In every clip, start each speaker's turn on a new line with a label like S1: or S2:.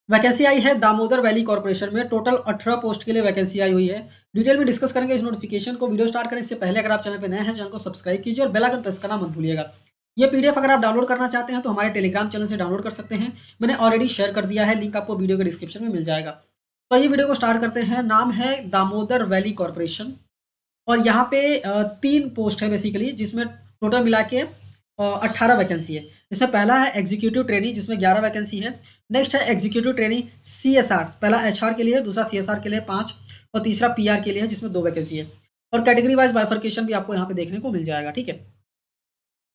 S1: Vacancy आई है Damodar valley corporation में, total 18 post के लिए वैकेंसी आई हुई है। डिटेल में डिस्कस करेंगे इस नोटिफिकेशन को। वीडियो स्टार्ट करें इससे पहले अगर आप चैनल पे नए हैं, चैनल को सब्सक्राइब कीजिए और बेल आइकन प्रेस करना मत भूलिएगा। ये पीडीएफ अगर आप डाउनलोड करना चाहते हैं तो हमारे टेलीग्राम चैनल से डाउनलोड कर सकते हैं। मैंने ऑलरेडी शेयर कर दिया है, लिंक आपको वीडियो के डिस्क्रिप्शन में मिल जाएगा। तो ये वीडियो को स्टार्ट करते हैं। नाम है दामोदर वैली कॉर्पोरेशन और यहाँ पे 3 पोस्ट है बेसिकली, जिसमें टोटल मिला के 18 वैकेंसी है। इसमें पहला है एग्जीक्यूटिव ट्रेनी जिसमें 11 वैकेंसी है। नेक्स्ट है एग्जीक्यूटिव ट्रेनी सीएसआर, पहला एचआर के लिए, दूसरा सीएसआर के लिए 5 और तीसरा पीआर के लिए है जिसमें 2 वैकेंसी है। और कैटेगरी वाइज बाइफर्केशन भी आपको यहाँ पे देखने को मिल जाएगा, ठीक है।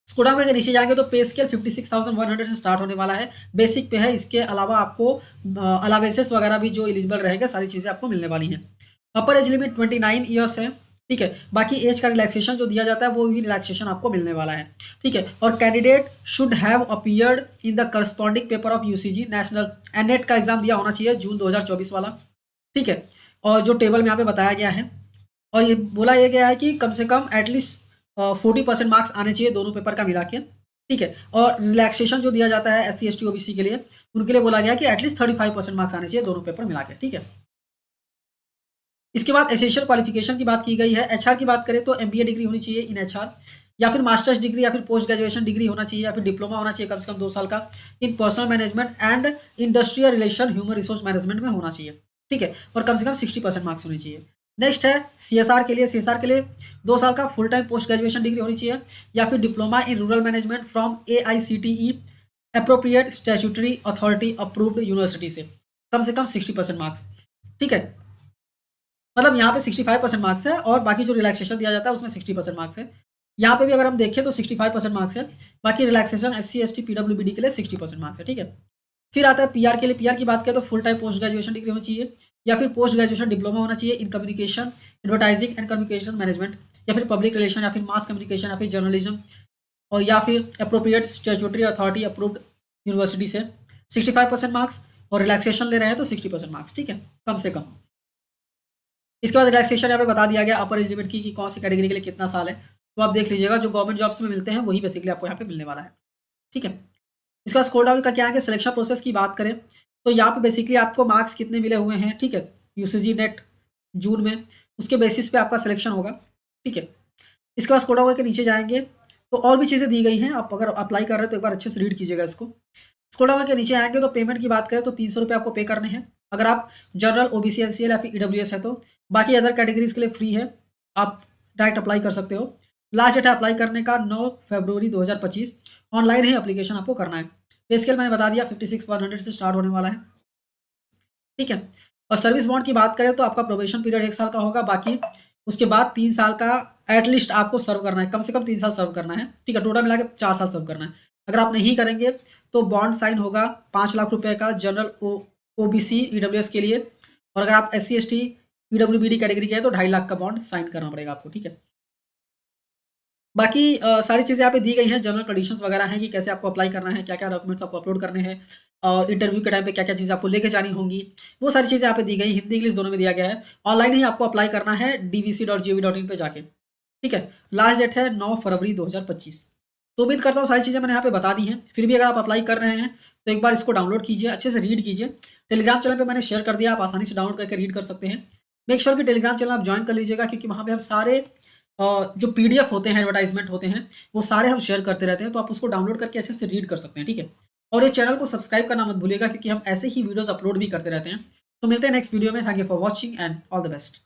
S1: स्कोडा में नीचे जाएंगे तो पे स्केल 56,100 से स्टार्ट होने वाला है, बेसिक पे है। इसके अलावा आपको अलावेंसेस वगैरह भी जो एलिजिबल रहेगा, सारी चीज़ें आपको मिलने वाली हैं। अपर एज लिमिट 29 ईयर्स है, ठीक है। बाकी एज का रिलैक्सेशन जो दिया जाता है वो भी रिलैक्सेशन आपको मिलने वाला है, ठीक है। और candidate should have appeared in the corresponding paper of UGC national NET का एग्जाम दिया होना चाहिए जून 2024 वाला, ठीक है। और जो टेबल में यहाँ पे बताया गया है, और ये बोला यह गया है कि कम से कम एटलीस्ट 40% मार्क्स आने चाहिए दोनों पेपर का मिला के, ठीक है। और रिलैक्सेशन जो दिया जाता है SC ST OBC के लिए, उनके लिए बोला गया कि एटलीस्ट 35% मार्क्स आने चाहिए दोनों पेपर मिला के, ठीक है। इसके बाद एसेंशियल क्वालिफिकेशन की बात की गई है। एचआर की बात करें तो MBA डिग्री होनी चाहिए इन एचआर, या फिर मास्टर्स डिग्री या फिर पोस्ट ग्रेजुएशन डिग्री होना चाहिए, या फिर डिप्लोमा होना चाहिए कम से कम 2 साल का in personal management and industrial relation human resource management में होना चाहिए, ठीक है। और कम से कम 60% मार्क्स होने चाहिए। नेक्स्ट है सीएसआर के लिए 2 साल का full time post graduation degree होनी चाहिए, या फिर diploma in rural management from AICTE appropriate statutory authority approved university से कम 60% मार्क्स, ठीक है। मतलब यहाँ पे 65% मार्क्स है और बाकी जो रिलैक्सेशन दिया जाता है उसमें 60% मार्क्स है। यहाँ पे भी अगर हम देखें तो 65% मार्क्स है, बाकी रिलैक्सेशन SC ST PWBD के लिए 60% मार्क्स है, ठीक है। फिर आता है पीआर के लिए। पीआर की बात करें तो full time post graduation degree होनी चाहिए, या फिर पोस्ट ग्रेजुएशन डिप्लोमा होना चाहिए in communication, advertising and communication management, या फिर पब्लिक रिलेशन, या फिर मास कम्युनिकेशन, या फिर जर्नलिज्म, और या फिर appropriate statutory authority approved university से 65% मार्क्स, और रिलैक्सेशन ले रहे हैं तो 60% मार्क्स, ठीक है, कम से कम। इसके बाद रिलैक्सेशन यहाँ पे बता दिया गया अपर एज लिमिट की कि कौन सी कैटेगरी के लिए कितना साल है, तो आप देख लीजिएगा। जो गवर्नमेंट जॉब्स में मिलते हैं वही बेसिकली आपको यहाँ पे मिलने वाला है, ठीक है। इसके बाद स्क्रॉल डाउन का क्या है कि सिलेक्शन प्रोसेस की बात करें तो यहाँ पे बेसिकली आपको मार्क्स कितने मिले हुए हैं, ठीक है, यूसीजी नेट जून में, उसके बेसिस पे आपका सिलेक्शन होगा, ठीक है। इसके बाद स्क्रॉल डाउन के नीचे जाएंगे तो और भी चीज़ें दी गई हैं। आप अगर अप्लाई कर रहे हैं तो एक बार अच्छे से रीड कीजिएगा इसको। स्क्रॉल डाउन के नीचे आएंगे तो पेमेंट की बात करें तो 300 रुपये आपको पे करने हैं अगर आप जनरल OBC NCL या फिर EWS है तो। बाकी अदर कैटेगरीज के लिए फ्री है, आप डायरेक्ट अप्लाई कर सकते हो। लास्ट डेट है अप्लाई करने का 9 फरवरी 2025। ऑनलाइन ही अप्लीकेशन आपको करना है। पे स्केल मैंने बता दिया 56,100 से स्टार्ट होने वाला है, ठीक है। और सर्विस बॉन्ड की बात करें तो आपका प्रोबेशन पीरियड 1 साल का होगा, बाकी उसके बाद 3 साल का एटलीस्ट आपको सर्व करना है, कम से कम 3 साल सर्व करना है, ठीक है। टोटल मिला के 4 साल सर्व करना है। अगर आप नहीं करेंगे तो बॉन्ड साइन होगा 5 लाख रुपए का जनरल OBC EWS के लिए, और अगर आप SC ST PWBD कैटेगरी के हैं तो 2.5 लाख का बॉन्ड साइन करना पड़ेगा आपको, ठीक है। बाकी सारी चीज़ें यहाँ पे दी गई हैं, जनरल कंडीशंस वगैरह हैं कि कैसे आपको अप्लाई करना है, क्या-क्या डॉक्यूमेंट्स आपको अपलोड करने हैं, और इंटरव्यू के टाइम पे क्या-क्या चीज़ें आपको लेके जानी होंगी, वो सारी चीज़ें यहाँ पे दी गई। हिंदी इंग्लिश दोनों में दिया गया है। ऑनलाइन ही आपको अप्लाई करना है dvc.gov.in पे जाके, ठीक है। लास्ट डेट है 9 फरवरी 2025। तो उम्मीद करता हूँ सारी चीज़ें मैंने यहाँ पे बता दी हैं। फिर भी अगर आप अप्लाई कर रहे हैं तो एक बार इसको डाउनलोड कीजिए, अच्छे से रीड कीजिए। टेलीग्राम चैनल पे मैंने शेयर कर दिया, आप आसानी से डाउनलोड करके रीड कर सकते हैं। मेक श्योर कि टेलीग्राम चैनल आप ज्वाइन कर लीजिएगा, क्योंकि वहाँ पे हम सारे जो PDF होते हैं, एडवर्टाइजमेंट होते हैं, वो सारे हम शेयर करते रहते हैं, तो आप उसको डाउनलोड करके अच्छे से रीड कर सकते हैं, ठीक है। और ये चैनल को सब्सक्राइब करना मत भूलिएगा, क्योंकि हम ऐसे ही वीडियोस अपलोड भी करते रहते हैं। तो मिलते हैं नेक्स्ट वीडियो में। Thank you for watching and all the best.